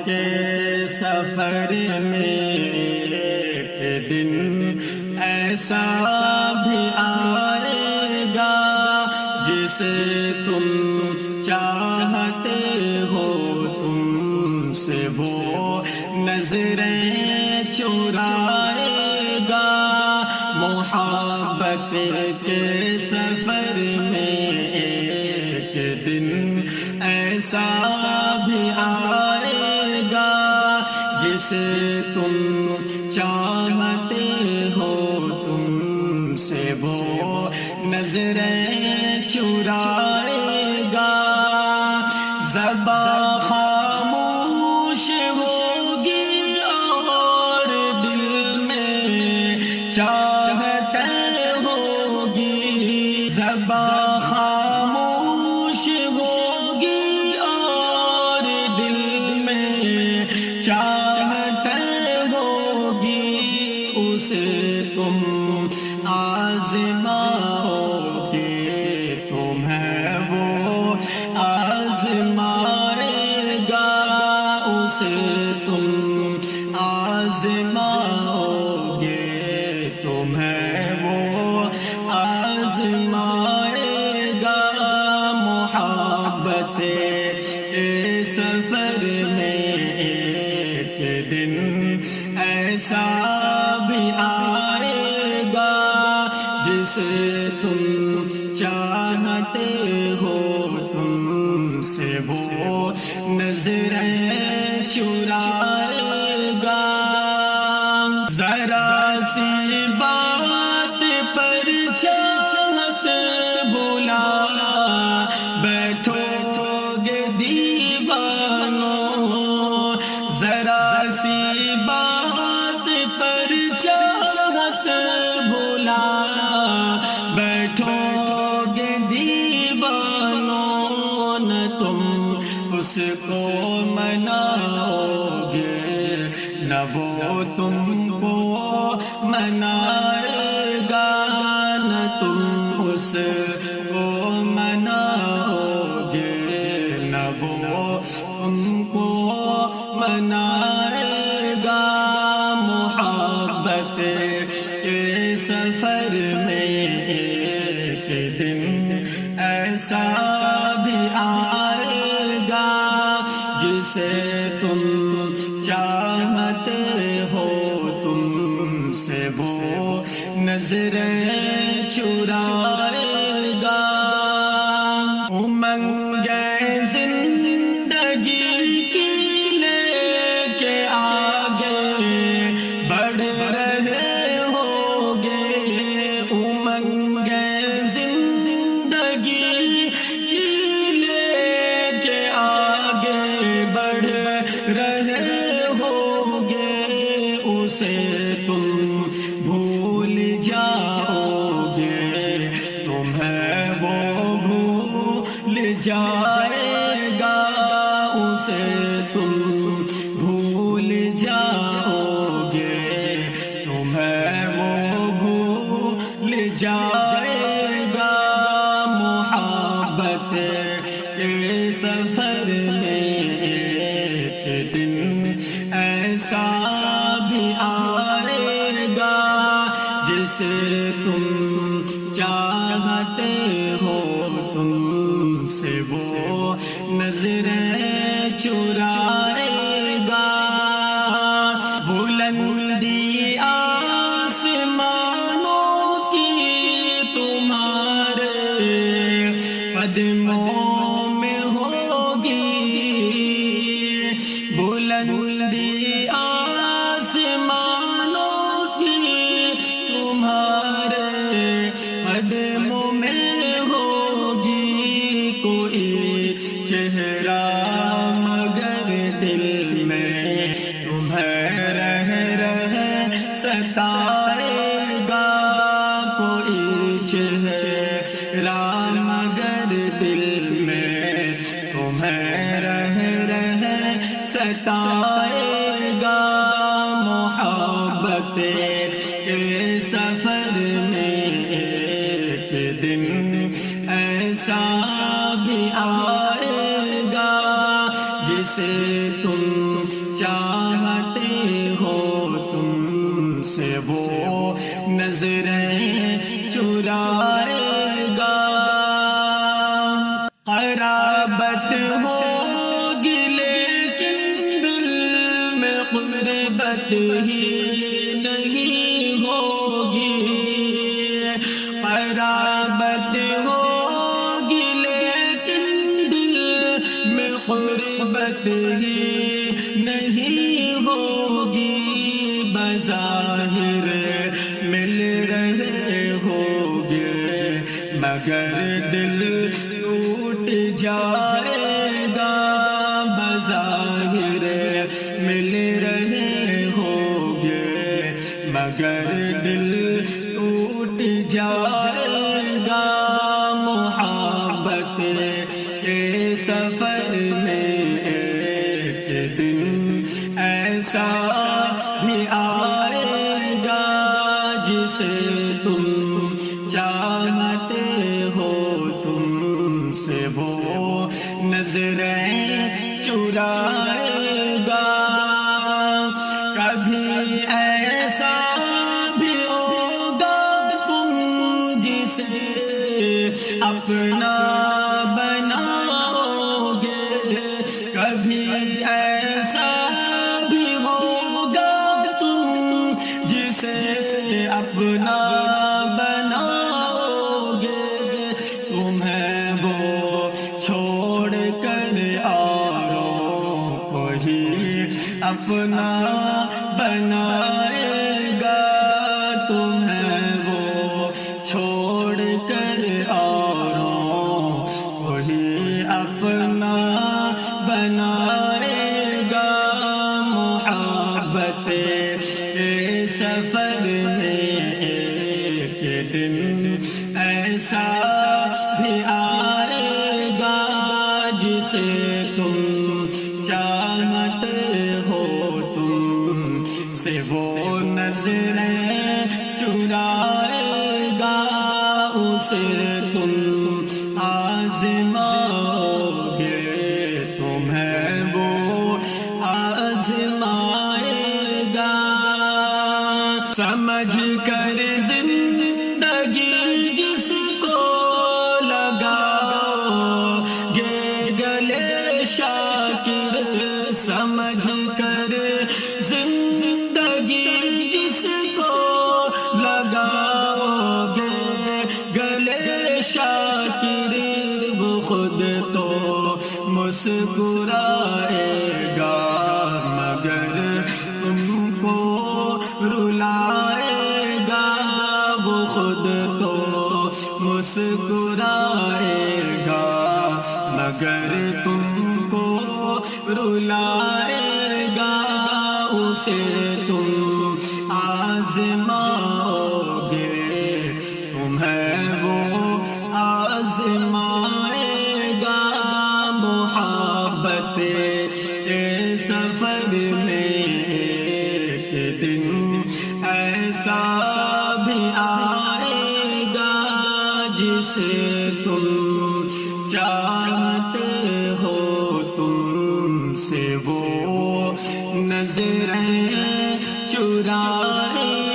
کے سفر میں ایک دن ایسا بھی آئے گا جسے تم چاہتے ہو تم سے وہ نظریں چرائے گا۔ محبت کے سفر میں ایک دن ایسا بھی آئے گا جسے تم چاہتے ہو تم سے وہ نظریں چرائے گا۔ زبان خاموش ہوگی اور دل میں چاہتے ہوگی، زبان خاموش ہوگی اور دل میں چاہتے ہوگی، اسے تم آزماؤ گے تمہیں وہ آزمائے گا، اسے تم آزماؤ گے تمہیں وہ آزمائے گا۔ محبت کے سفر میں ایک دن ایسا بھی آئے گا جسے تم چاہتے ہو تم سے وہ نظریں چرائے گا۔ ذرا سی بات پر چاہت بلا بیٹھو گے دیوانوں، ذرا سی بات پر چاہت بلا بیٹھو گے دیوانوں، نہ تم اس کو مناؤ گے نہ وہ تم کو منائے گا، نہ تم اس کو مناؤ گے نہ وہ تم کو منائے گا۔ محبت کے سفر میں ایک دن ایسا بھی آئے گا جسے تم چاہتے ہو تم سے وہ نظریں چرائے گا۔ امنگ زندگی کی لے کے آگے بڑھ رہے ہوگے، امنگ زندگی کی لے کے آگے بڑھ رہے ہوگے، اسے تم بھول جاؤ گے تمہیں وہ بھول جائے گا، اسے تم بھول جاؤ گے تمہیں وہ بھول جائے گا۔ محبت کے سفر میں ایک دن ایسا بھی آئے گا جسے تم چاہتے ہو تم سے وہ نظریں چرائے گا۔ بلندی آسمانوں کی تمہارے قدموں میں ہوگی، بلندی آسمانوں کی تمہارے قدموں میں ہوگی، کوئی چہرہ مگر دل میں تمہیں رہ ستائے گا، کوئی چہرہ مگر دل میں تمہیں رہ ستائے گا۔ محبت کے سفر میں ایک دن ایسا بھی آئے گا جسے تم چاہتے ہو تم سے وہ نظریں چرائے گا. قرابت ہوگی لیکن دل میں قربت ہی نہیں ہوگی. قرابت ہوگی لیکن دل میں قربت ہی نہیں ہوگی. بظاہر مل رہے ہوگے مگر دل ٹوٹ جائے گا. بظاہر مل رہے ہوگے مگر دل ٹوٹ جائے گا. محبت کے سفر میں ایک دن ایسا بھی آئے گا جسے تم چاہتے ہو تم سے وہ نظریں چرائے گا. کبھی ایسا بھی ہوگا تم جسے اپنا بناؤ گے. کبھی ایسا بھی ہوگا تم جسے اپنا بناؤ گے. تمہیں وہ چھوڑ کر اوروں کو ہی اپنا بنائے گا. تمہیں وہ چھوڑ کر اوروں کو ہی اپنا بنائے گا. محبت کے سفر میں ایک دن ایسا بھی آئے گا جسے تم چاہتے ہو تم سے وہ نظریں چرائے گا. اسے تم آزماؤ گے تمہیں وہ آزمائے گا. سمجھ کر زندگی جس کو لگاؤ گے گلے شاکر. سمجھ کر زندگی جس کو لگاؤ گے گلے شاکر. وہ خود تو مسکرائے گا مگر تم کو رلائے گا. وہ خود تو مسکرائے گا مگر تم کو رلائے گا. اسے تم آزماؤ گے تمہیں وہ آزمائے گا. محبت کے سفر میں ایک دن ایسا بھی آئے گا جسے تم چاہتے ہو تم سے وہ نظریں چرائے